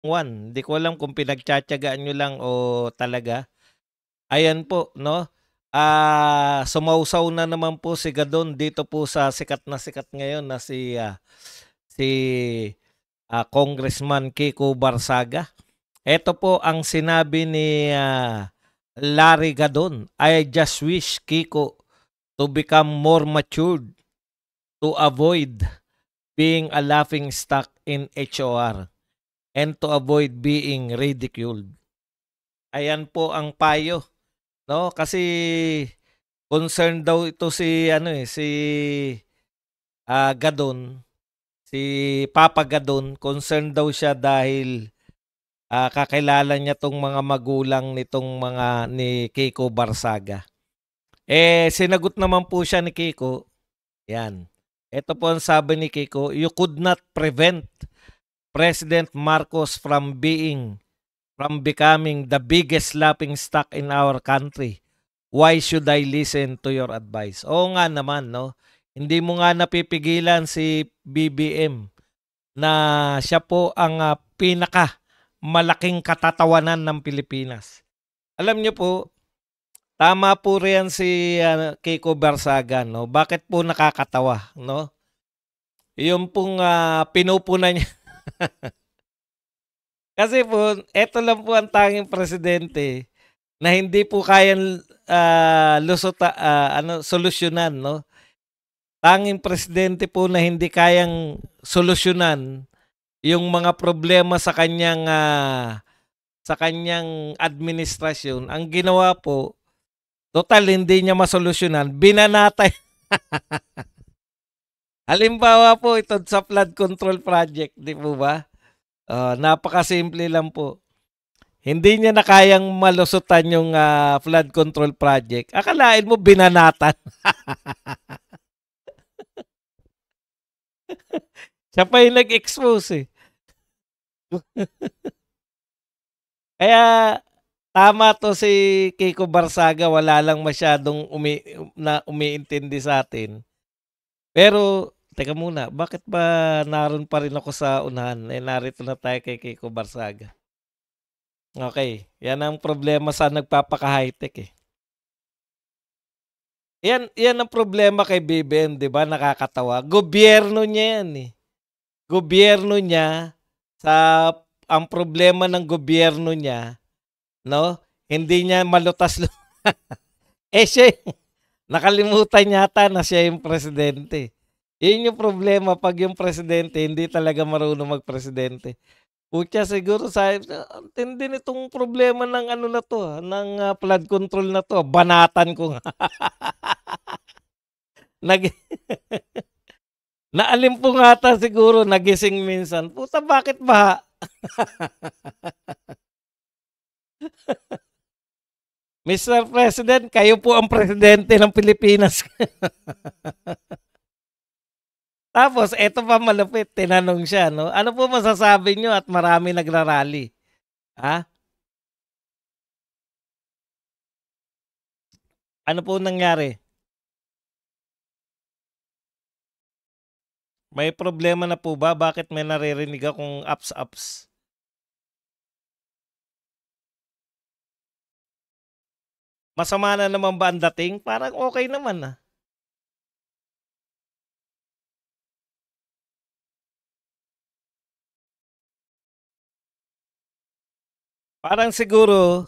Hindi ko alam kung pinagtiyatiyagaan niyo lang o talaga. Ayan po 'no, sumawsaw na naman po si Gadon dito po sa sikat na sikat ngayon na si, Congressman Kiko Barsaga. Eto po ang sinabi ni, Larry Gadon, "I just wish, Kiko, to become more matured to avoid being a laughing stock in HOR and to avoid being ridiculed." Ayan po ang payo 'no, kasi concerned daw ito si ano, Gadon, si Papa Gadon, concerned daw siya dahil, kakilala niya 'tong mga magulang ni Kiko Barsaga. Sinagot naman po siya ni Kiko, 'yan. Ito po ang sabi ni Kiko, "You could not prevent President Marcos from becoming the biggest laughing stock in our country. Why should I listen to your advice?" Oo nga naman 'no. Hindi mo nga napipigilan si BBM na siya po ang, pinakamalaking katatawanan ng Pilipinas. Alam niyo po, tama po riyan si, Kiko Barsaga 'no. Bakit po nakakatawa 'no? Yung pong, pinupunan niya kasi po eto lang po ang tanging presidente na hindi po kayang, solusyonan 'no. Tanging presidente po na hindi kayang solusyonan yung mga problema sa kanyang administrasyon. Ang ginawa po, total hindi niya masolusyonan, binanata. Halimbawa po ito sa flood control project, 'di po ba? Napakasimple lang po. Hindi niya na kayang malusutan yung, flood control project. Akalain mo binanatan. Siya pa yung nag-expose, eh. Kaya tama 'to si Kiko Barsaga, wala lang masyadong umiintindi sa'tin. Pero teka muna, bakit ba naroon pa rin ako sa unahan, narito na tayo kay Kiko Barsaga. Okey, 'yan ang problema sa nagpapaka-high-tech, eh. 'Yan ang problema kay BBM, 'di ba, nakakatawa. Gobyerno niya 'yan, eh. Gobyerno niya sa ang problema ng gobyerno niya 'no, hindi niya malutas siya nakalimutan yata na siya yung presidente. Yun yung problema 'pag yung presidente hindi talaga marunong magpresidente. Putya siguro ang tindi nitong problema ng ano na 'to, ng, flood control na 'to, banatan ko nga. Nag naalimpungatan siguro, nagising minsan, "Puta bakit baha?" "Mr. President, kayo po ang presidente ng Pilipinas." Tapos eto pa malupit, tinanong siya 'no, "Ano po masasabi niyo at marami nagra-rally?" Ah, ano po nangyari? May problema na po ba? Bakit may naririnig akong ups-ups? Masama na naman ba ang dating? Parang okey naman, ah. Parang siguro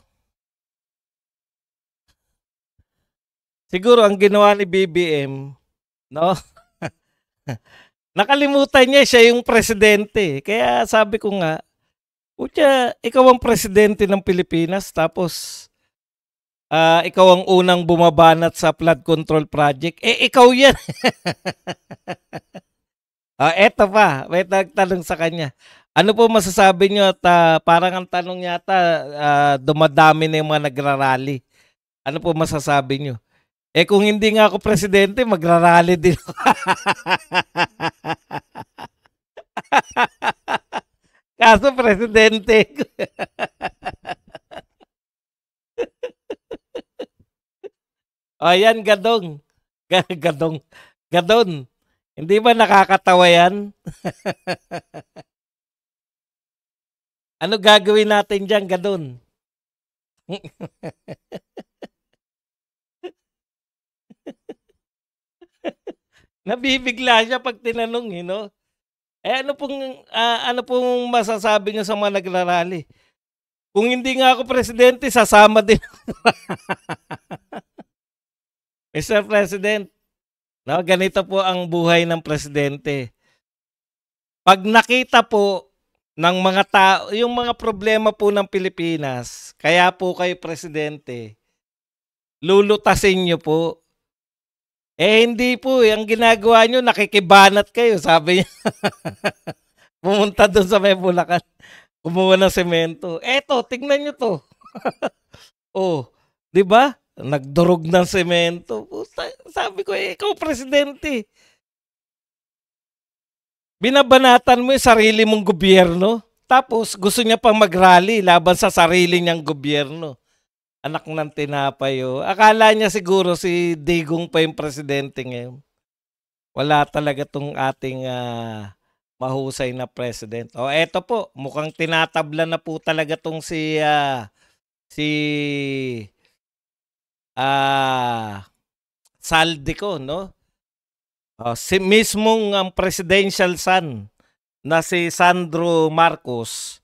ang ginawa ni BBM 'no, nakalimutan niya siya yung presidente, eh. Kaya sabi ko nga, "Putya, ikaw ang presidente ng Pilipinas tapos, ikaw ang unang bumabanat sa flood control project, ikaw yan." Eto pa, may nagtanong sa kanya, "Ano po masasabi niyo at, parang ang tanong yata, dumadami na yung mga nagra-rally. Ano po masasabi niyo?" Kung hindi nga ako presidente magra-rally din ako. Kaso presidente ko. Yan gadong, gadong, gadon. Hindi ba nakakatawa yan? Ano gagawin natin diyan, ganun? Nabibigla siya 'pag tinanong, eh, 'no? Ano pong masasabi niyo sa mga nagra-rally? Kung hindi nga ako presidente, sasama din. Mr. President, 'no, ganito po ang buhay ng presidente. 'Pag nakita po ng mga tao yung mga problema po ng Pilipinas, kaya po kayo presidente, lulutasin niyo po. Eh, hindi po, eh, ang ginagawa niyo nakikibanat kayo, sabi niya. Pumunta dun sa may Bulacan, kumuha ng semento. Eto, tignan niyo 'to. Oh, 'di ba? Nagdurog ng semento. Puta, sabi ko, eh, ikaw presidente. Binabanatan mo yung sarili mong gobyerno. Tapos gusto niya pang mag-rally laban sa sarili niyang gobyerno. Anak ng tinapay, oh. Akala niya siguro si Digong pa yung presidente ngayon. Wala talaga tong ating mahusay na president. O eto po, mukhang tinatabla na po talaga tong si Saldico, no? Si mismong ang presidential son na si Sandro Marcos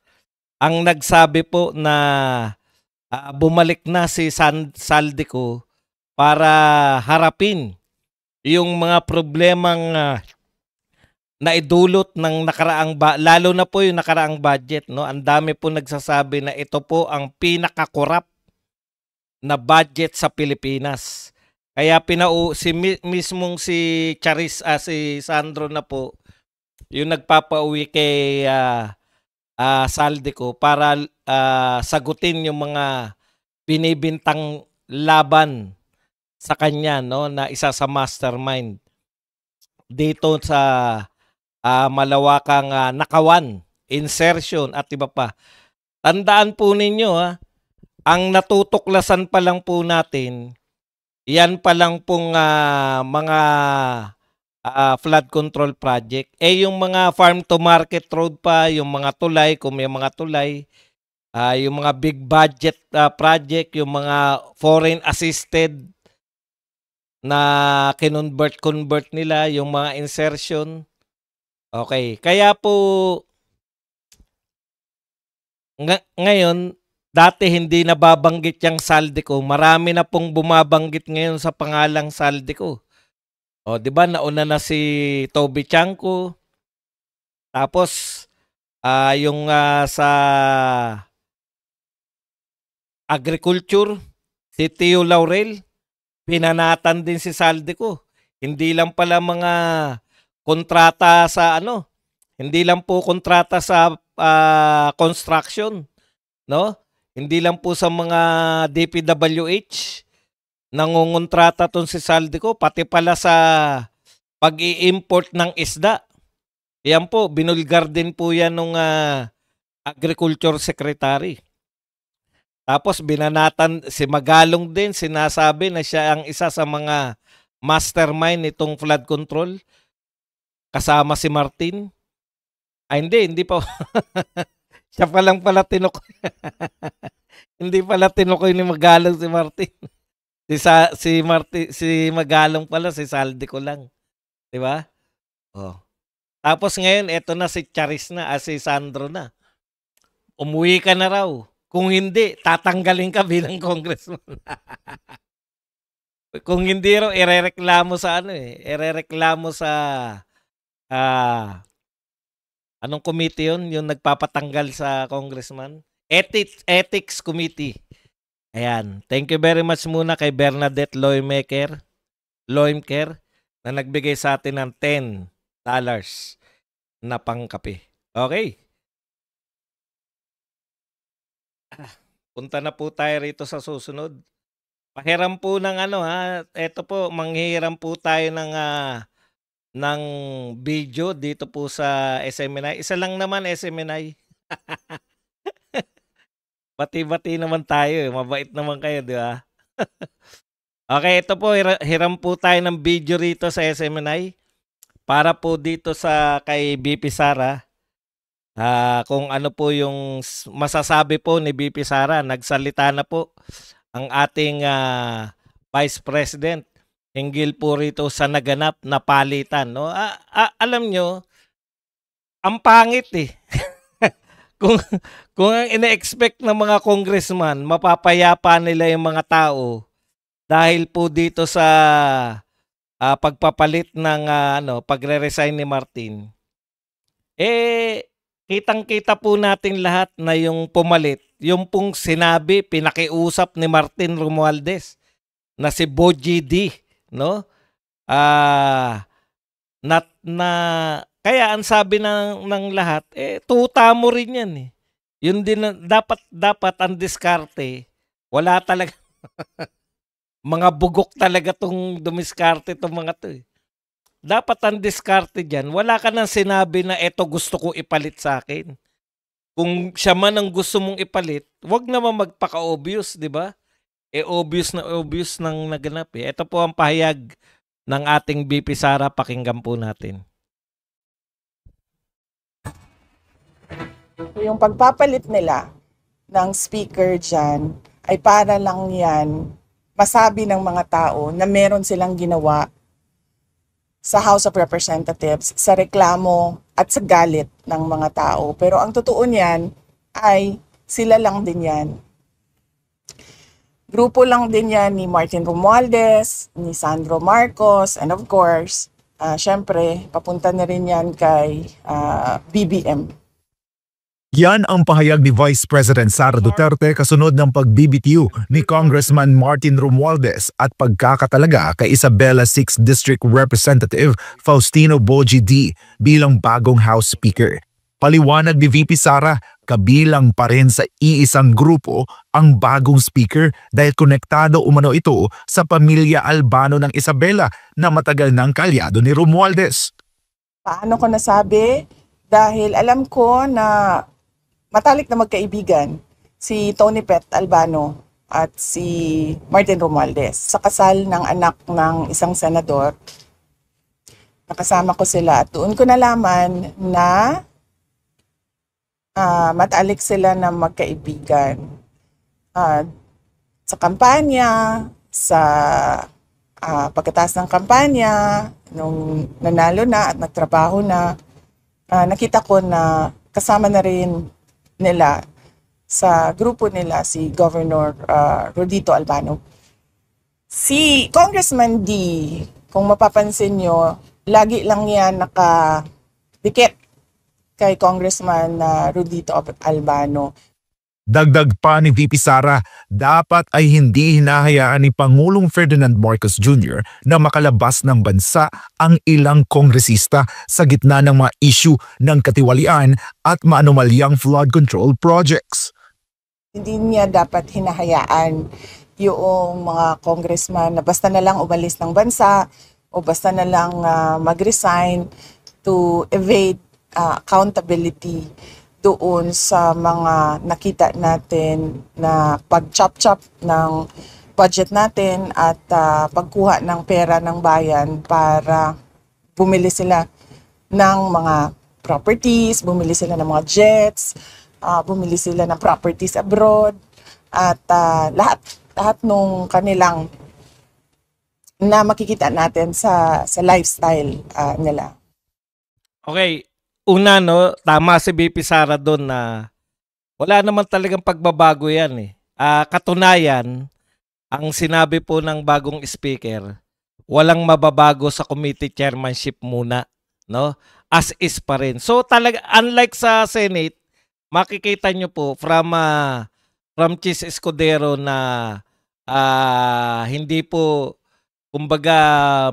ang nagsabi po na bumalik na si Saldico para harapin yung mga problemang naidulot ng lalo na po yung nakaraang budget, no? Ang dami po nagsasabi na ito po ang pinaka-corrupt na budget sa Pilipinas. Kaya mismong si si Sandro na po yung nagpapauwi kay Saldico para sagutin yung mga binibintang laban sa kanya, no, na isa sa mastermind dito sa malawakang nakawan, insertion at iba pa. Tandaan po ninyo, ang natutuklasan pa lang po natin, yan pa lang pong mga flood control project. Eh yung mga farm to market road pa, yung mga tulay, kung may mga tulay, yung mga big budget project, yung mga foreign assisted na convert nila, yung mga insertion. Okay, kaya po ngayon, dati hindi nababanggit yung Saldico, marami na pong bumabanggit ngayon sa pangalang Saldico. O, 'di ba, nauna na si Toby Chanco. Tapos yung sa agriculture, si Tio Laurel, pinanatan din si Saldico. Hindi lang pala mga kontrata sa hindi lang po kontrata sa construction, no? Hindi lang po sa mga DPWH nangungontrata ton si Saldico, pati pala sa pag-i-import ng isda. Yan po, binulgar din po yan ng Agriculture Secretary. Tapos binanatan si Magalong din, sinasabi na siya ang isa sa mga mastermind nitong flood control. Kasama si Martin. Ay hindi pa. Siya pa lang pala tinukoy. Hindi pala tinukoy ni Magalong si Martin. Si Magalong pala, si Saldico lang. 'Di ba? Oh. Tapos ngayon, eto na si Charis na, si Sandro na. Umuwi ka na raw. Kung hindi, tatanggalin ka bilang congressman. Kung hindi raw, irereklamo sa irereklamo sa anong committee yun? Yung nagpapatanggal sa congressman? Ethics Committee. Ayan. Thank you very much muna kay Bernadette Loimker na nagbigay sa atin ng $10 na pangkape. Okay. Punta na po tayo rito sa susunod. Pahiram po ng eto po, manghihiram po tayo ng video dito po sa SMNI. Isa lang naman SMNI. Bati-bati naman tayo, mabait naman kayo, di ba? Okay, ito po, hiram po tayo ng video rito sa SMNI para po dito sa kay BP Sara. Kung ano po yung masasabi po ni VP Sara. Nagsalita na po ang ating Vice President hinggil po rito sa naganap na palitan. No? Alam nyo, ang pangit eh. kung, kung ang ina-expect ng mga congressman, mapapayapa nila yung mga tao dahil po dito sa pagpapalit ng pagre-resign ni Martin, kitang-kita po natin lahat na yung pumalit, yung pong sinabi, pinakiusap ni Martin Romualdez na si Boji D, no? Kaya ang sabi ng lahat, tuta mo rin yan eh. Yun din dapat ang diskarte. Wala talaga mga bugok talaga tong dumiskarte tong mga to eh. Dapat ang diskarte dyan, wala ka nang sinabi na eto gusto ko ipalit sa akin. Kung siya man ang gusto mong ipalit, wag naman magpaka-obvious, di ba? Obvious na obvious nang naganap eh. Ito po ang pahayag ng ating VP Sara, pakinggan po natin. Yung pagpapalit nila ng speaker dyan ay para lang yan masabi ng mga tao na meron silang ginawa sa House of Representatives sa reklamo at sa galit ng mga tao. Pero ang totoo niyan ay sila lang din yan. Grupo lang din yan ni Martin Romualdez, ni Sandro Marcos, and of course, syempre, papunta na rin yan kay BBM. Yan ang pahayag ni Vice President Sara Duterte kasunod ng pagbibitiw ni Congressman Martin Romualdez at pagkakatalaga kay Isabela 6th District Representative Faustino Boji D bilang bagong House Speaker. Paliwanag ni VP Sara, kabilang pa rin sa iisang grupo ang bagong speaker dahil konektado umano ito sa pamilya Albano ng Isabela na matagal ng kalyado ni Romualdez. Paano ko nasabi? Dahil alam ko na matalik na magkaibigan si Tony Pet Albano at si Martin Romualdez sa kasal ng anak ng isang senador. Nakasama ko sila at doon ko nalaman na matalik sila na magkaibigan. Sa kampanya, sa pagkatapos ng kampanya, nung nanalo na at nagtrabaho na, nakita ko na kasama na rin nila sa grupo nila si Governor Rodito Albano. Si Congressman D, kung mapapansin nyo, lagi lang yan nakadikit kay Congressman Rodito Albano. Dagdag pa ni VP Sara, dapat ay hindi hinahayaan ni Pangulong Ferdinand Marcos Jr. na makalabas ng bansa ang ilang kongresista sa gitna ng mga issue ng katiwalian at maanomalyang flood control projects. Hindi niya dapat hinahayaan yung mga congressman na basta na lang umalis ng bansa o basta na lang mag-resign to evade accountability doon sa mga nakita natin na pag-chop-chop ng budget natin at pagkuha ng pera ng bayan para bumili sila ng mga properties, bumili sila ng mga jets, bumili sila ng properties abroad at lahat nung kanilang na makikita natin sa lifestyle nila. Okay. Una, no, tama si VP Sara doon na wala naman talagang pagbabago yan eh. Katunayan, ang sinabi po ng bagong speaker, walang mababago sa committee chairmanship muna, no? As is pa rin. So talaga, unlike sa Senate, makikita nyo po from Chis Escudero na hindi po, kumbaga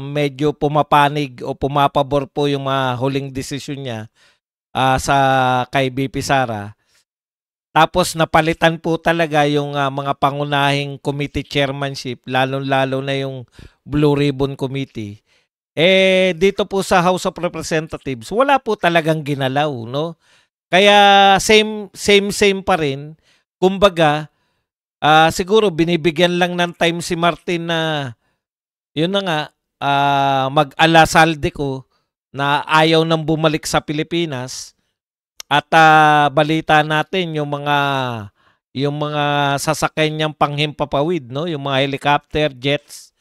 medyo pumapanig o pumapabor po yung mga huling desisyon niya sa kay VP Sara. Tapos napalitan po talaga yung mga pangunahing committee chairmanship, lalo-lalo na yung Blue Ribbon Committee. Dito po sa House of Representatives, wala po talagang ginalaw, no? Kaya same pa rin. Kumbaga, siguro binibigyan lang ng time si Martin na yun na nga, mag-alasalde ko na ayaw nang bumalik sa Pilipinas At balita natin yung mga sasakyan niyang panghimpapawid, no? Yung mga helicopter, jets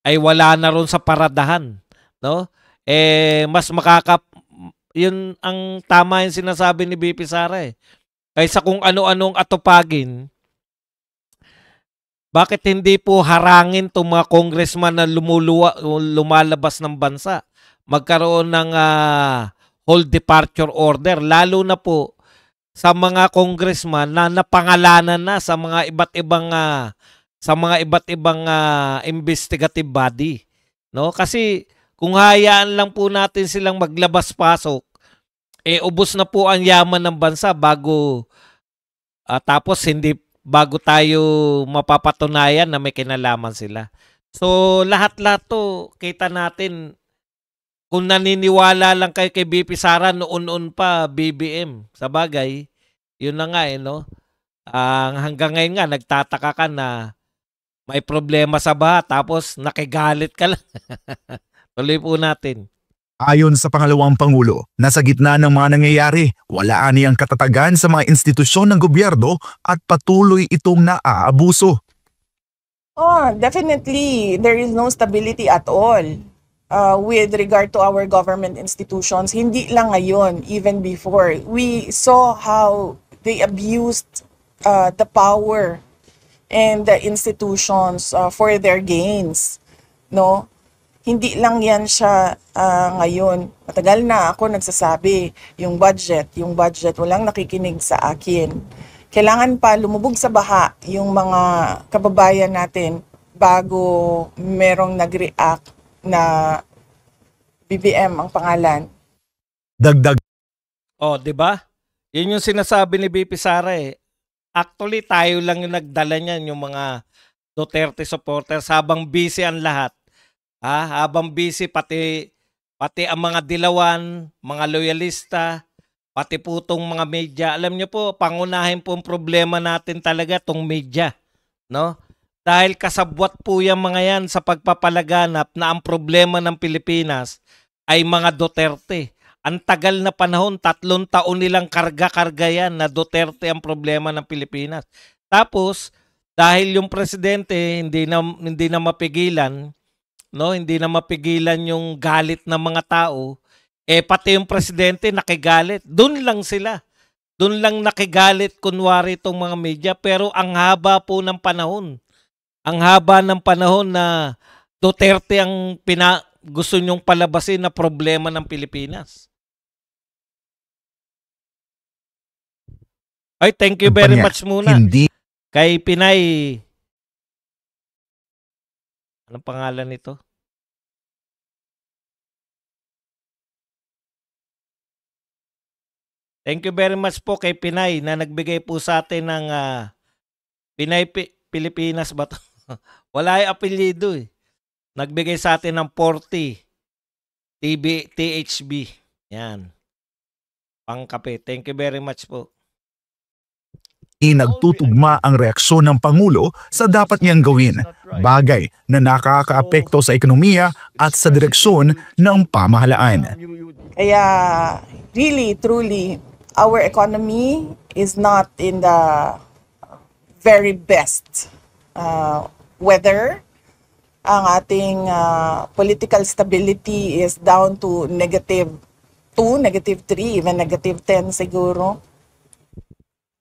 ay wala na ron sa paradahan, no? Mas yun ang tama yung sinasabi ni BP Sara eh. Kaysa kung ano-anong atupagin, bakit hindi po harangin itong mga congressman na lumalabas ng bansa? Magkaroon ng whole departure order, lalo na po sa mga congressman na napangalanan na sa mga iba't ibang investigative body, no? Kasi kung hayaan lang po natin silang maglabas-pasok, ubos na po ang yaman ng bansa bago tayo mapapatunayan na may kinalaman sila. So lahat-lahat to kita natin. Kung naniniwala lang kayo kay BP Sara noon pa BBM, sa bagay, yun na nga no. Hanggang ngayon nga nagtataka ka na may problema sa baha tapos nakigalit ka lang. Tuloy po natin. Ayon sa pangalawang Pangulo, nasa gitna ng mga nangyayari, wala aniyang katatagan sa mga institusyon ng gobyerno at patuloy itong naaabuso. Oh, definitely, there is no stability at all with regard to our government institutions. Hindi lang ngayon, even before. We saw how they abused the power and the institutions for their gains, no? Hindi lang yan siya ngayon. Matagal na ako nagsasabi, yung budget, walang nakikinig sa akin. Kailangan pa lumubog sa baha yung mga kababayan natin bago merong nag-react na BBM ang pangalan. Dagdag. Oh, 'di ba? Yun yung sinasabi ni BP Sara eh. Actually, tayo lang yung nagdala niyan, yung mga Duterte supporters habang busy ang lahat. Habang busy pati ang mga dilawan, mga loyalista, pati po tong mga media. Alam niyo po, pangunahin po ang problema natin talaga tong media, no? Dahil kasabwat po yung mga yan sa pagpapalaganap na ang problema ng Pilipinas ay mga Duterte. Ang tagal na panahon, 3 taon nilang karga-karga yan na Duterte ang problema ng Pilipinas. Tapos, dahil yung presidente hindi na mapigilan, no, hindi na mapigilan yung galit ng mga tao, pati yung presidente nakigalit. Doon lang sila. Doon lang nakigalit kunwari itong mga media, pero ang haba po ng panahon. Ang haba ng panahon na Duterte ang gusto nyong palabasin na problema ng Pilipinas. Ay, thank you very much muna. Hindi. Kay Pinay. Anong pangalan nito? Thank you very much po kay Pinay na nagbigay po sa atin ng Pinay Pilipinas ba to? Wala yung apelyido eh. Nagbigay sa atin ng 40 THB. Yan. Pangkape. Thank you very much po. Nagtutugma ang reaksyon ng Pangulo sa dapat niyang gawin, bagay na nakakaapekto sa ekonomiya at sa direksyon ng pamahalaan. Kaya really, truly, our economy is not in the very best weather. Ang ating political stability is down to -2, -3, even -10 siguro.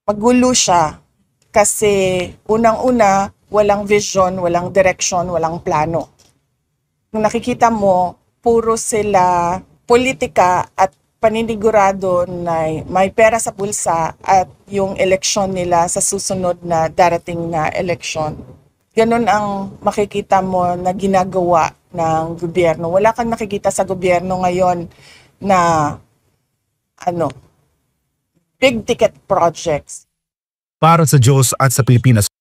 Magulo siya kasi unang-una, walang vision, walang direction, walang plano. Kung nakikita mo, puro sila politika at paninigurado na may pera sa bulsa at yung eleksyon nila sa susunod na darating na eleksyon. Ganun ang makikita mo na ginagawa ng gobyerno. Wala kang nakikita sa gobyerno ngayon na big ticket projects. Para sa Diyos at sa Pilipinas.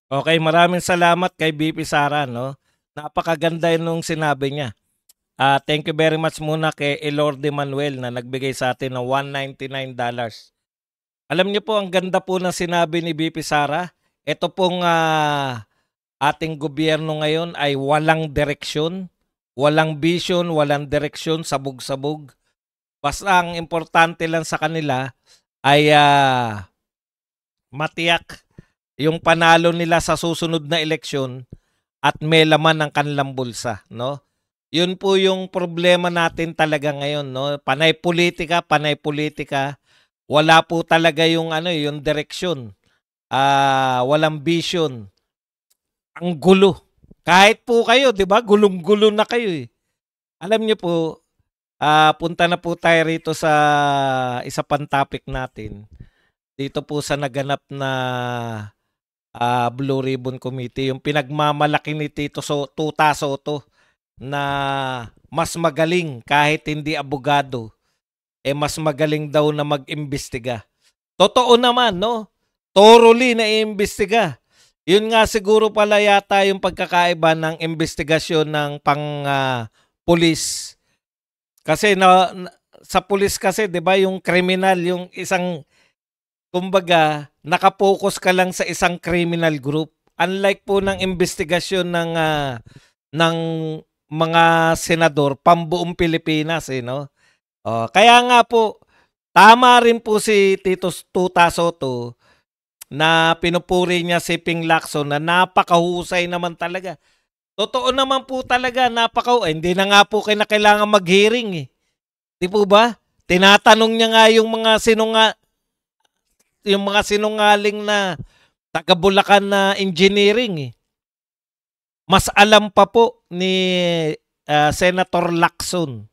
Okay, maraming salamat kay BP Sara, no? Napakaganda nung sinabi niya. Thank you very much muna kay Elorde Manuel na nagbigay sa atin ng $199. Alam niyo po, ang ganda po ng sinabi ni BP Sara. Ito pong ating gobyerno ngayon ay walang direksyon, walang vision, walang direksyon, sabog-sabog. Basta ang importante lang sa kanila ay matiyak yung panalo nila sa susunod na eleksyon at may laman ng kanilang bulsa, no? Yun po yung problema natin talaga ngayon, no? Panay politika, wala po talaga yung yung direksyon. Walang vision. Ang gulo. Kahit po kayo, 'di ba? Gulong-gulo na kayo eh. Alam niyo po, punta na po tayo rito sa isa pang topic natin. Dito po sa naganap na Blue Ribbon Committee, yung pinagmamalaki ni Tuta Soto na mas magaling kahit hindi abogado, mas magaling daw na mag-imbestiga. Totoo naman, no? Thoroughly na iimbestiga. Yun nga siguro pala yata yung pagkakaiba ng investigasyon ng pulis. Kasi sa pulis kasi, 'di ba, yung criminal, yung isang kumbaga nakapokus ka lang sa isang criminal group. Unlike po ng investigasyon ng mga senador pambuong Pilipinas, no? Kaya nga po tama rin po si Tuta Soto na pinupuri niya si Ping Lacson na napakahusay naman talaga. Totoo naman po talaga, hindi na nga po kailangan mag-hearing eh. Di po ba? Tinatanong niya nga yung mga sinungaling na taga Bulacan na engineering eh. Mas alam pa po ni Senator Lacson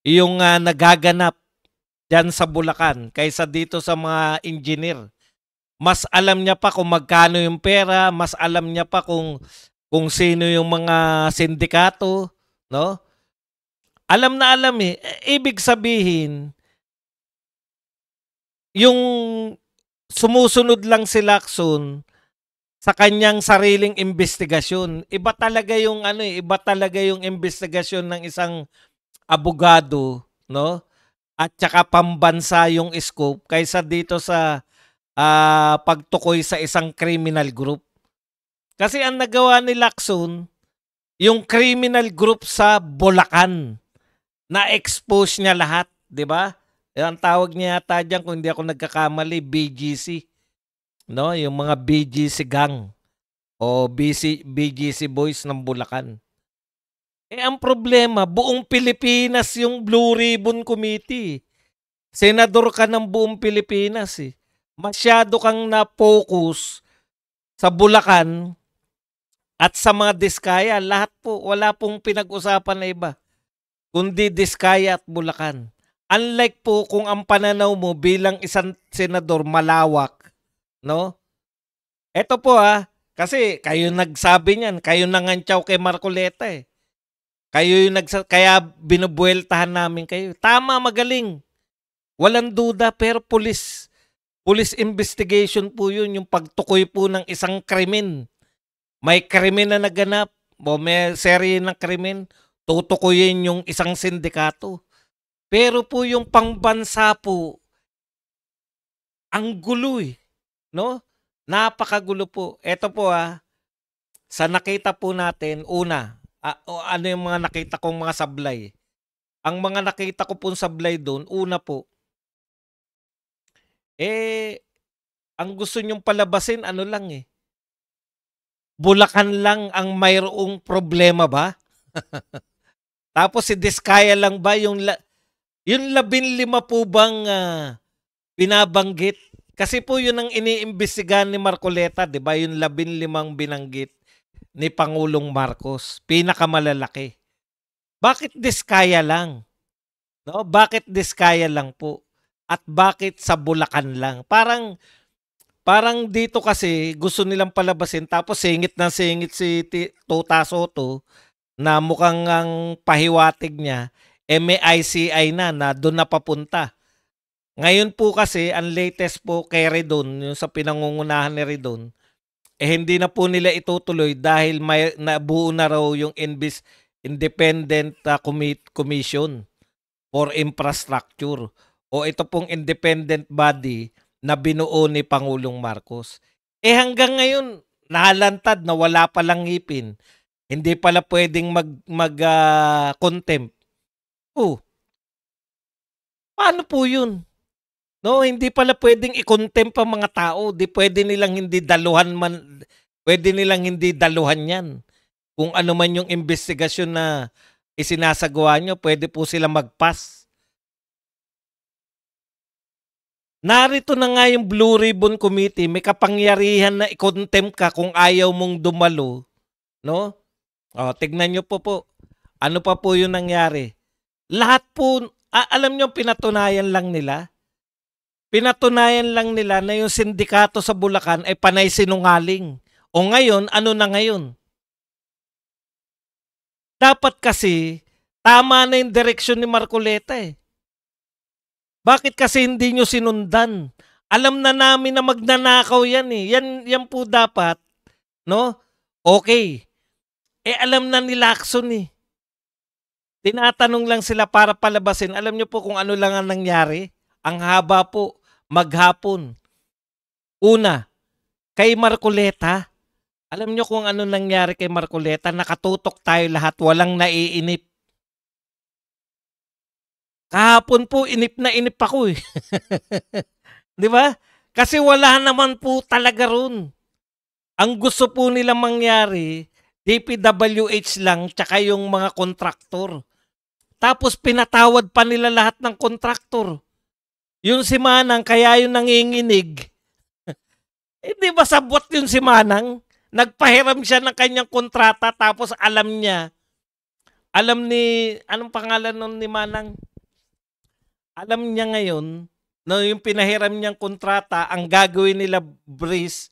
yung nagaganap dyan sa Bulacan kaysa dito sa mga engineer. Mas alam niya pa kung magkano yung pera, mas alam niya pa kung sino yung mga sindikato, no? Alam na alam eh. Ibig sabihin, yung sumusunod lang si Lacson sa kanyang sariling investigasyon. Iba talaga yung iba talaga yung investigasyon ng isang abogado, no? At saka pambansa yung scope kaysa dito sa pagtukoy sa isang criminal group. Kasi ang nagawa ni Lacson, yung criminal group sa Bulacan, na-expose niya lahat, di ba? Ang tawag niya yata dyan, kung hindi ako nagkakamali, BGC. No? Yung mga BGC gang o BGC boys ng Bulacan. Ang problema, buong Pilipinas yung Blue Ribbon Committee. Senador ka ng buong Pilipinas eh. Masyado kang na-focus sa Bulacan at sa mga Diskaya. Lahat po, wala pong pinag-usapan na iba, kundi Diskaya at Bulacan. Unlike po kung ang pananaw mo bilang isang senador malawak, no? Ito po kasi kayo nagsabi niyan, kayo nangantyaw kay Marcoleta eh. Kaya binubueltahan namin kayo. Tama, magaling. Walang duda, pero police investigation po yun, yung pagtukoy po ng isang krimen. May krimen na naganap, o may serye ng krimen, tutukuyin yung isang sindikato. Pero po yung pangbansa po, ang gulo eh. No? Napakagulo po. Ito po sa nakita po natin, una, ano yung mga nakita kong mga sablay. Ang mga nakita ko pong sablay doon, una po, ang gusto nyong palabasin, lang eh. Bulacan lang ang mayroong problema ba? Tapos si Diskaya lang ba yung 15 po bang binabanggit? Kasi po yun ang iniimbestigahan ni Marcoleta, 'di ba? Yung 15 binanggit ni Pangulong Marcos, pinakamalalaki. Bakit Diskaya lang? No? Bakit Diskaya lang po? At bakit sa Bulacan lang? Parang dito kasi gusto nilang palabasin, tapos singit na singit si Tuta Soto na mukhang ang pahiwatig niya may ICI na doon na papunta. Ngayon po kasi ang latest po kay Redon, yung sa pinangungunahan ni Redon, hindi na po nila itutuloy dahil may nabuo na raw yung Independent Commission for Infrastructure, o ito pong independent body na binuo ni Pangulong Marcos. Hanggang ngayon, nahalantad na wala palang ngipin. Hindi pala pwedeng mag-contempt. Paano po yun? No, hindi pala pwedeng i-contempt ang mga tao. Di pwede nilang hindi daluhan man, pwede nilang hindi daluhan yan. Kung ano man yung investigasyon na isinasagawa nyo, pwede po sila mag-pass. Narito na nga yung Blue Ribbon Committee, may kapangyarihan na i-contempt ka kung ayaw mong dumalo, no? O, tignan nyo po. Ano pa po yung nangyari? Lahat po, alam nyo, pinatunayan lang nila. Pinatunayan lang nila na yung sindikato sa Bulacan ay panay sinungaling. O ngayon, ano na ngayon? Dapat kasi, tama na yung direksyon ni Marcoleta eh. Bakit kasi hindi nyo sinundan? Alam na namin na magnanakaw yan eh. Yan po dapat, no? Okay. Alam na ni Lacson eh. Tinatanong lang sila para palabasin. Alam nyo po kung ano lang ang nangyari? Ang haba po, maghapon. Una, kay Marcoleta. Alam nyo kung ano nangyari kay Marcoleta? Nakatutok tayo lahat, walang naiinip. Kahapon po, inip na inip ako eh. Di ba? Kasi wala naman po talaga ron. Ang gusto po nila mangyari, DPWH lang, tsaka yung mga kontraktor. Tapos pinatawad pa nila lahat ng kontraktor. Yung si Manang, kaya yung nanginginig. Di ba sabwat yung si Manang? Nagpahiram siya ng kanyang kontrata, tapos alam niya. Alam ni, anong pangalan nun ni Manang? Alam niya ngayon, na yung pinahiram niyang kontrata, ang gagawin nila Bryce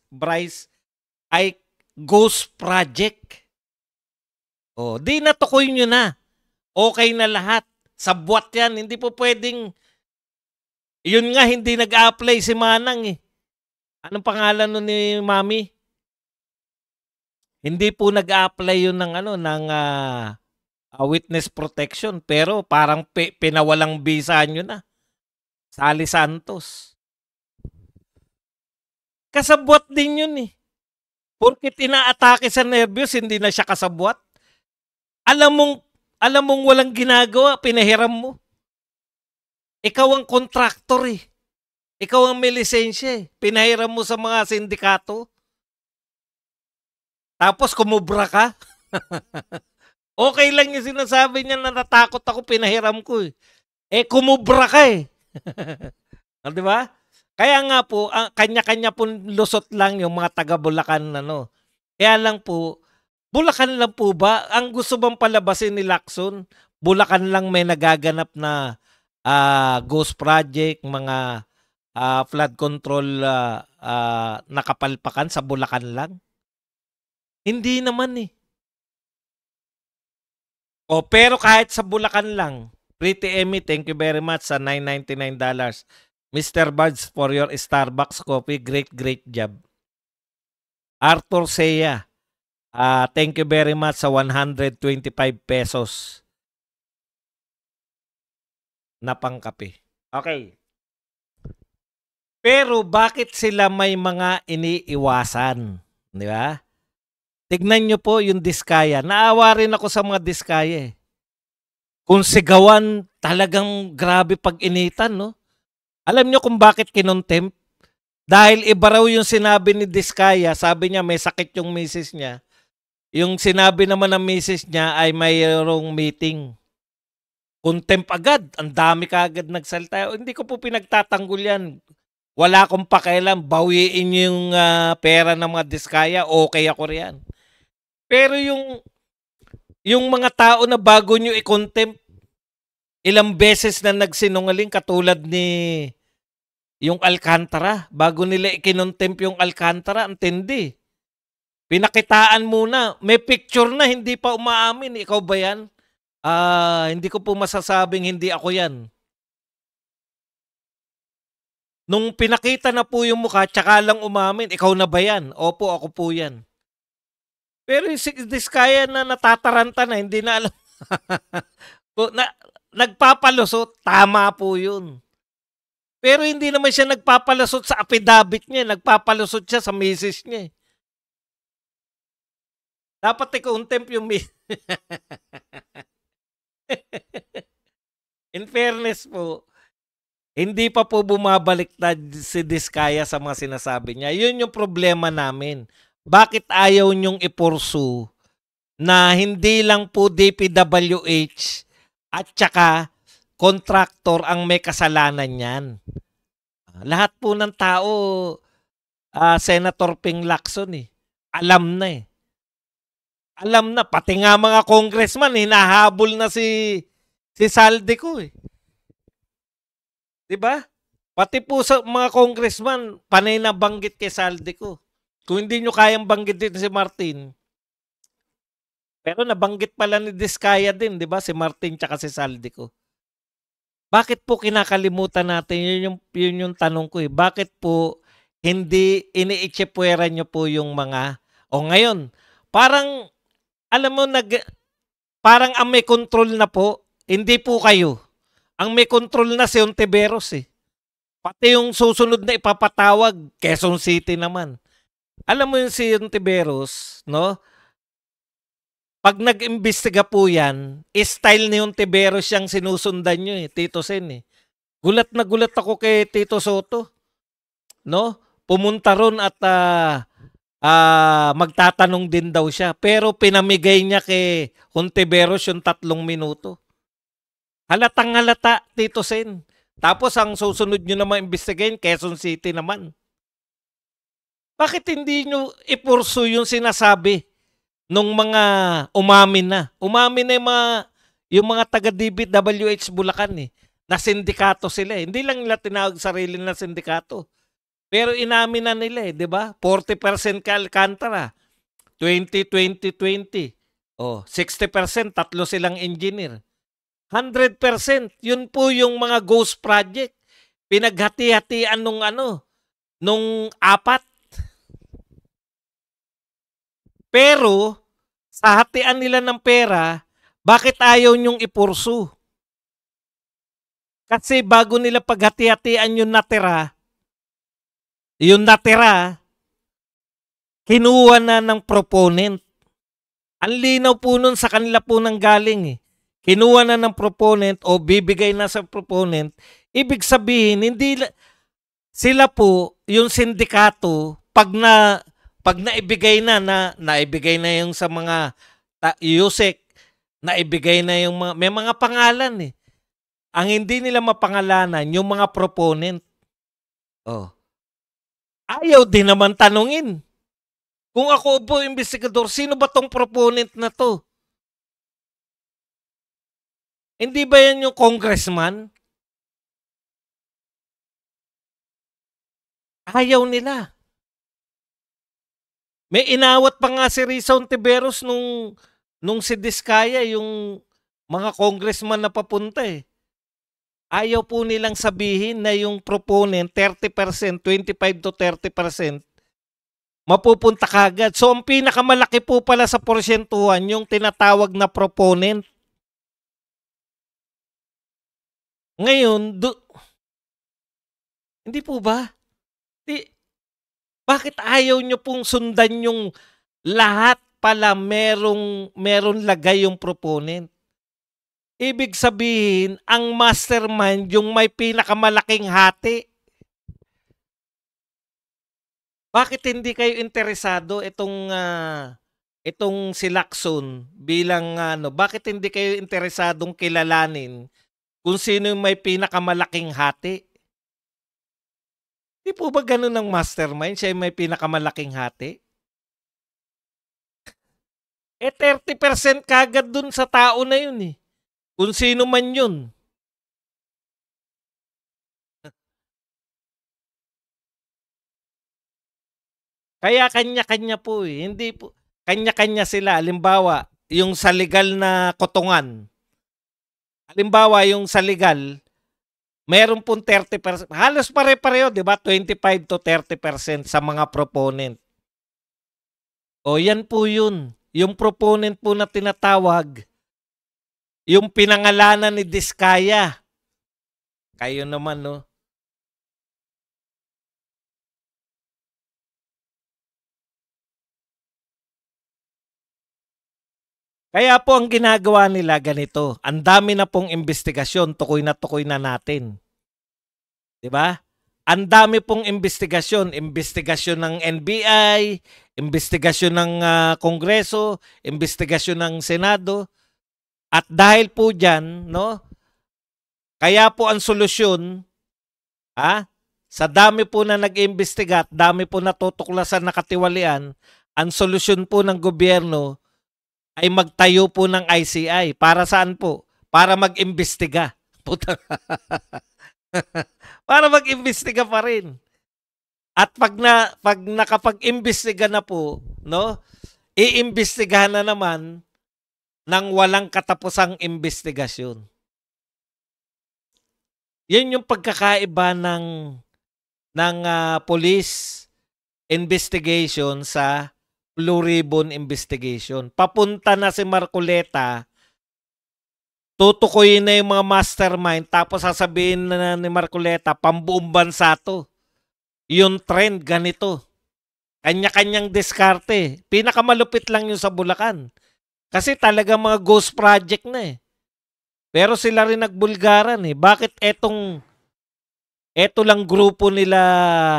ay ghost project. O, di natukoy nyo na. Okay na lahat. Sabwat yan. Hindi po pwedeng, yun nga, hindi nag-a-apply si Manang eh. Anong pangalan nun ni Mami? Hindi po nag-a-apply yun ng witness protection, pero parang pinawalang bisa nyo na. Sally Santos. Kasabwat din yun eh. Porkit inaatake sa nervyos, hindi na siya kasabwat. Alam mong walang ginagawa, pinahiram mo. Ikaw ang kontraktor eh. Ikaw ang may lisensya eh. Pinahiram mo sa mga sindikato. Tapos kumubra ka. Okay lang yung sinasabi niya na natakot ako, pinahiram ko eh. Kumubra ka eh. Di ba? Kaya nga po, kanya-kanya po lusot lang yung mga taga Bulacan. Kaya lang po, Bulacan lang po ba? Ang gusto bang palabasin ni Lacson? Bulacan lang may nagaganap na ghost project, mga flood control nakapalpakan sa Bulacan lang? Hindi naman eh. Pero kahit sa Bulacan lang, Pretty Emmy, thank you very much sa $9.99. Mr. Buds for your Starbucks coffee, great job. Arthur Seya, thank you very much sa 125 pesos na pangkape. Okay. Pero bakit sila may mga iniiwasan? Di ba? Tignan nyo po yung Diskaya. Naawa rin ako sa mga Diskaya eh. Kung sigawan, talagang grabe pag-initan, no? Alam nyo kung bakit kinontempt? Dahil iba raw yung sinabi ni Diskaya, sabi niya may sakit yung misis niya. Yung sinabi naman ng misis niya ay mayroong meeting. Contempt agad. Ang dami kaagad nagsalita. Hindi ko po pinagtatanggol yan. Wala akong pakialam. Bawiin yung pera ng mga Diskaya. Okay ako riyan. Pero yung mga tao na bago nyo i-contempt, ilang beses na nagsinungaling katulad ni yung Alcantara. Bago nila i-contempt yung Alcantara, ang tindi. Pinakitaan muna. May picture na, hindi pa umaamin. Ikaw ba yan? Hindi ko po masasabing hindi ako yan. Nung pinakita na po yung mukha, tsaka lang umamin, ikaw na ba yan? Opo, ako po yan. Pero yung Diskaya na natataranta na, hindi na alam. Nagpapalusot, tama po yun. Pero hindi naman siya nagpapalusot sa affidavit niya, nagpapalusot siya sa misis niya. Dapat i-contempt yung In fairness po, Hindi pa po bumabaliktad si Diskaya sa mga sinasabi niya. Yun yung problema namin. Bakit ayaw niyong ipursu na hindi lang po DPWH at saka contractor ang may kasalanan niyan. Lahat po ng tao, Senator Ping Lacson alam na Alam na, pati nga mga congressman, hinahabol na si Saldico 'Di ba? Pati po sa mga congressman, panay na banggit kay Saldico. Kung hindi nyo kayang banggitin si Martin, pero nabanggit pala ni Diskaya din, 'di ba? Si Martin tsaka si Saldico. Bakit po kinakalimutan natin? Yun yung tanong ko Bakit po hindi iniitsipwera nyo po yung mga, ngayon, parang, alam mo, parang ang may control na po, hindi po kayo. Ang may control na si Ontiveros Pati yung susunod na ipapatawag, Quezon City naman. Alam mo yung si Ontiveros, no? Pag nag-imbestiga po yan, style ni Ontiveros siyang sinusundan nyo Tito Sen Gulat na gulat ako kay Tito Soto. No? Pumunta ron at magtatanong din daw siya. Pero pinamigay niya kay Ontiveros yung 3 minuto. Halatang halata, Tito Sen. Tapos ang susunod nyo naman imbestigahin, Quezon City naman. Bakit hindi nyo ipursu yung sinasabi nung mga umamin na? Umamin na yung mga taga-DPWH Bulacan na sindikato sila Hindi lang nila tinawag sarili na sindikato. Pero inamin na nila 'di ba? 40% ka Alcantara. 20-20-20. 60% tatlo silang engineer. 100%, yun po yung mga ghost project. Pinaghati-hatian nung nung 4. Pero, sa hatian nila ng pera, bakit ayaw nyong ipursu? Kasi bago nila paghati-hatian yung natira, kinuha na ng proponent. Ang linaw po nun sa kanila po nang galing Kinuha na ng proponent o bibigay na sa proponent, ibig sabihin, hindi sila po, yung sindikato, pag naibigay naibigay na yung sa mga USEC, naibigay na yung may mga pangalan Ang hindi nila mapangalanan, yung mga proponent. Ayaw din naman tanungin. Kung ako po investigador, sino ba tong proponent na to? Hindi ba yan yung congressman? Ayaw nila. May inawat pa nga si Risa Ontiveros nung si Diskaya, yung mga congressman na papunta Ayaw po nilang sabihin na yung proponent, 30%, 25 to 30%, mapupunta kagad. So, ang pinakamalaki po pala sa porsyentuhan, yung tinatawag na proponent. Ngayon, hindi po ba? Bakit ayaw nyo pong sundan yung lahat pala meron lagay yung proponent? Ibig sabihin, ang mastermind yung may pinakamalaking hati. Bakit hindi kayo interesado itong si Lacson bilang bakit hindi kayo interesadong kilalanin kung sino yung may pinakamalaking hati? Di po ba ganun ang mastermind? Siya yung may pinakamalaking hati? 30% kagad dun sa tao na yun Kung sino man yun. Kaya kanya-kanya po Hindi po. Kanya-kanya sila. Halimbawa, yung sa legal na kotongan. Halimbawa, yung sa legal, meron pong 30%. Halos pare-pareho, di ba? 25 to 30% sa mga proponent. Yan po yun. Yung proponent po na tinatawag, yung pinangalanan ni Diskaya. Kayo naman, no? Kaya po ang ginagawa nila ganito. Ang dami na pong investigasyon, tukoy na natin. 'Di ba? Ang dami pong investigasyon, investigasyon ng NBI, investigasyon ng Kongreso, investigasyon ng Senado. At dahil po diyan, no? Kaya po ang solusyon, sa dami po na nag-iimbestiga at dami po natutuklasan na katiwalian, ang solusyon po ng gobyerno ay magtayo po ng ICI. Para saan po? Para mag-imbestiga. Para mag-imbestiga pa rin. At pag nakapag-imbestiga na po, no? Iimbestigahan na naman ng walang katapusang investigasyon. Yan yung pagkakaiba ng police investigation sa Blue Ribbon investigation. Papunta na si Marcoleta, tutukoyin na yung mga mastermind, tapos sasabihin na ni Marcoleta, pambuong bansa to. Yung trend, ganito. Kanya-kanyang diskarte. Pinakamalupit lang yung sa Bulacan. Kasi talaga mga ghost project na eh. Pero sila rin nagbulgaran eh. Bakit eto lang grupo nila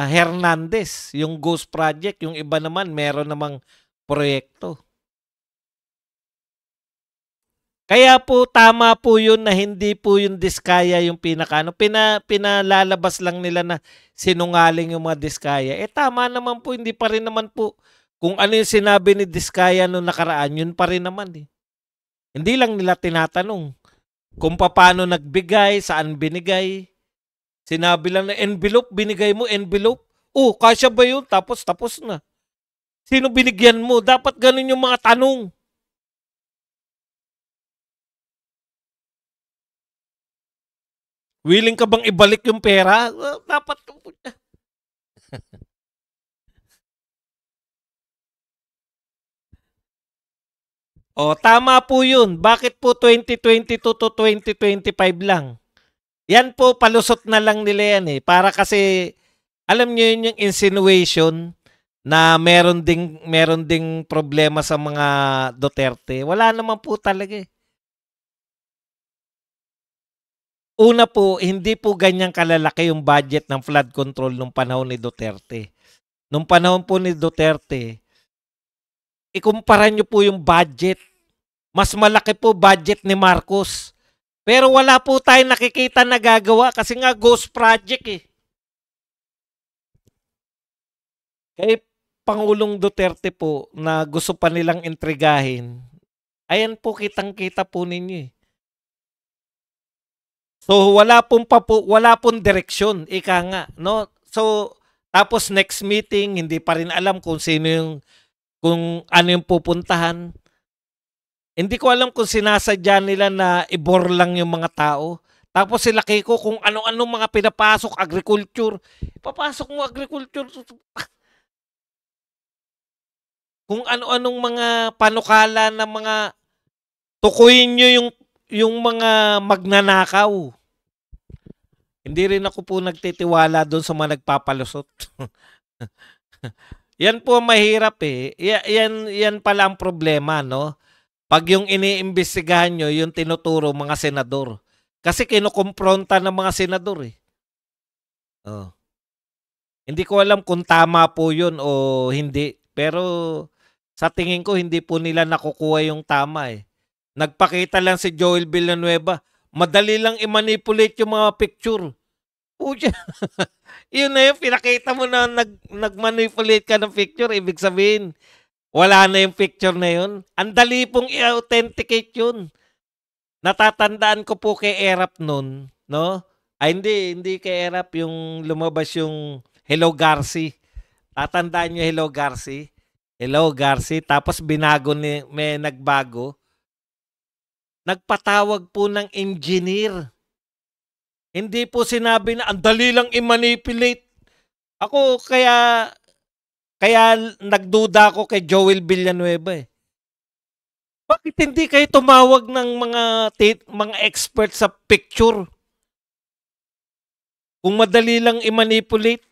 Hernandez, yung ghost project, yung iba naman meron namang proyekto. Kaya po tama po yun na hindi po yung Diskaya yung pinalalabas lang nila na sinungaling yung mga Diskaya. Tama naman po, hindi pa rin naman po kung ano yung sinabi ni Diskaya noong nakaraan, yun pa rin naman eh. Hindi lang nila tinatanong kung paano nagbigay, saan binigay. Sinabi lang na envelope, binigay mo envelope. Kasya ba yun? Tapos na. Sino binigyan mo? Dapat ganun yung mga tanong. Willing ka bang ibalik yung pera? Dapat. Tama po yun. Bakit po 2022 to 2025 lang? Yan po, palusot na lang nila yan eh. Para kasi, alam nyo yun yung insinuation na meron ding problema sa mga Duterte. Wala naman po talaga eh. Una po, hindi po ganyang kalalaki yung budget ng flood control nung panahon ni Duterte. Nung panahon po ni Duterte, ikumpara nyo po yung budget. Mas malaki po budget ni Marcos. Pero wala po tayong nakikita na gagawa kasi nga ghost project eh. Kay Pangulong Duterte po na gusto pa nilang intrigahin, ayan po kitang-kita po ninyo eh. So wala pong direksyon, ika nga, no? So tapos next meeting hindi pa rin alam kung kung ano yung pupuntahan. Hindi ko alam kung sinasadya nila na ibor lang yung mga tao. Tapos sila Kiko kung ano-ano mga pinapasok, agriculture. Papasok mo agriculture. Kung ano-anong mga panukala na mga tukuyin nyo yung mga magnanakaw. Hindi rin ako po nagtitiwala doon sa mga nagpapalusot. Yan po mahirap eh. Yan pala ang problema, no? Pag yung iniimbestigahan nyo, yung tinuturo mga senador. Kasi kinukumpronta ng mga senador eh. Hindi ko alam kung tama po yun o hindi. Pero sa tingin ko, hindi po nila nakukuha yung tama eh. Nagpakita lang si Joel Villanueva. Madali lang i-manipulate yung mga picture. Yun na yun, pinakita mo na nag-manipulate ka ng picture. Ibig sabihin, wala na yung picture na yun. Ang dali pong i-authenticate yun. Natatandaan ko po kay Erap nun, no? Hindi kay Erap yung lumabas yung Hello Garci. Tatandaan nyo Hello Garci? Hello Garci. Tapos may nagbago. Nagpatawag po ng engineer. Hindi po sinabi na ang dali lang i-manipulate. Ako kaya nagduda ako kay Joel Villanueva eh. Bakit hindi kayo tumawag ng mga expert sa picture? Kung madali lang i-manipulate.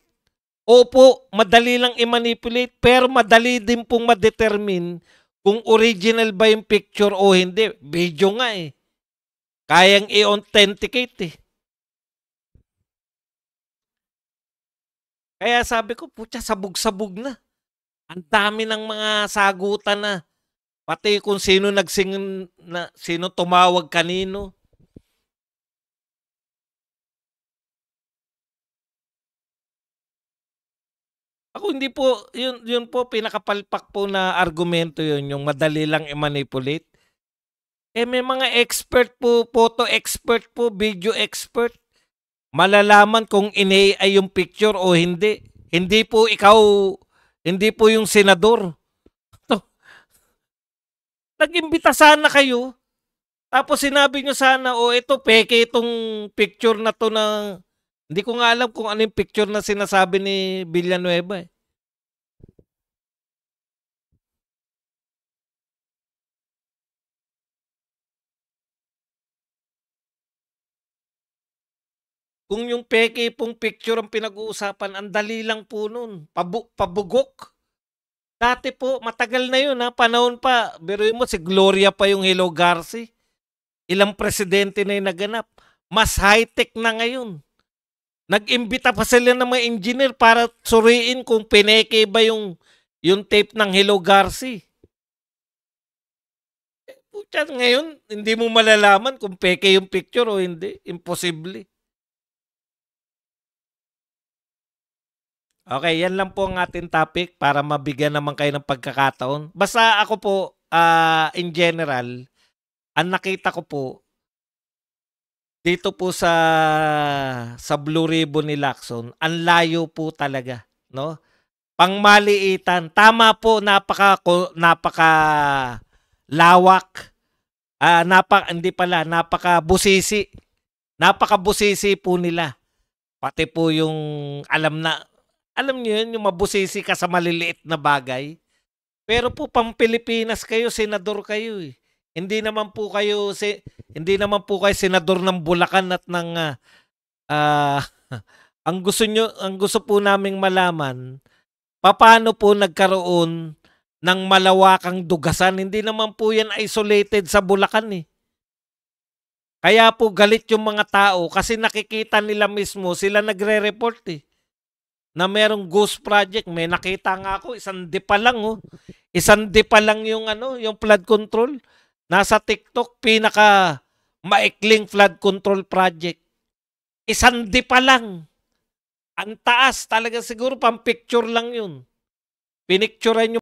Opo, madali lang i-manipulate pero madali din pong ma-determine kung original ba yung picture o hindi. Video nga eh. Kayang i-authenticate eh. Kaya sabi ko, putya, sabog-sabog na. Ang dami ng mga sagutan na. Pati kung sino sino tumawag kanino. Ako hindi po, yun po, pinakapalpak po na argumento yun, yung madali lang i-manipulate. May mga expert po, photo expert po, video expert. Malalaman kung in-AI yung picture o hindi. Hindi po ikaw, hindi po yung senador. Nag-imbita sana kayo. Tapos sinabi nyo sana, ito, peke itong picture na to na... Hindi ko nga alam kung ano yung picture na sinasabi ni Villanueva. Kung yung peke pong picture ang pinag-uusapan, ang dali lang po nun. Pabugok. Dati po, matagal na yun, panahon pa. Biruin mo, si Gloria pa yung Hello Garci. Ilang presidente na yung naganap. Mas high-tech na ngayon. Nag-imbita pa sila ng mga engineer para suriin kung pineke ba yung tape ng Hello Garci. Pucha, ngayon, hindi mo malalaman kung peke yung picture o hindi. Imposible. Okay, yan lang po ang ating topic para mabigyan naman kayo ng pagkakataon. Basta ako po, in general, ang nakita ko po, dito po sa Blue Ribbon ni Lacson, ang layo po talaga, no? Pangmaliitan. Tama po, napaka lawak. Napaka-busisi. Napaka-busisi po nila. Pati po yung alam niyo yun, yung mabusisi ka sa maliliit na bagay. Pero po, pang-Pilipinas kayo, senador kayo eh. Hindi naman po kayo senador ng Bulacan at ng ang gusto po naming malaman, paano po nagkaroon ng malawakang dugasan? Hindi naman po yan isolated sa Bulacan eh. Kaya po galit yung mga tao kasi nakikita nila mismo, sila nagre-report eh, na merong ghost project. May nakita nga ako, isang pa lang yung yung flood control. Nasa TikTok, pinaka maikling flood control project. Isang pa lang. Ang taas talaga, siguro pang picture lang yun. Pinicturean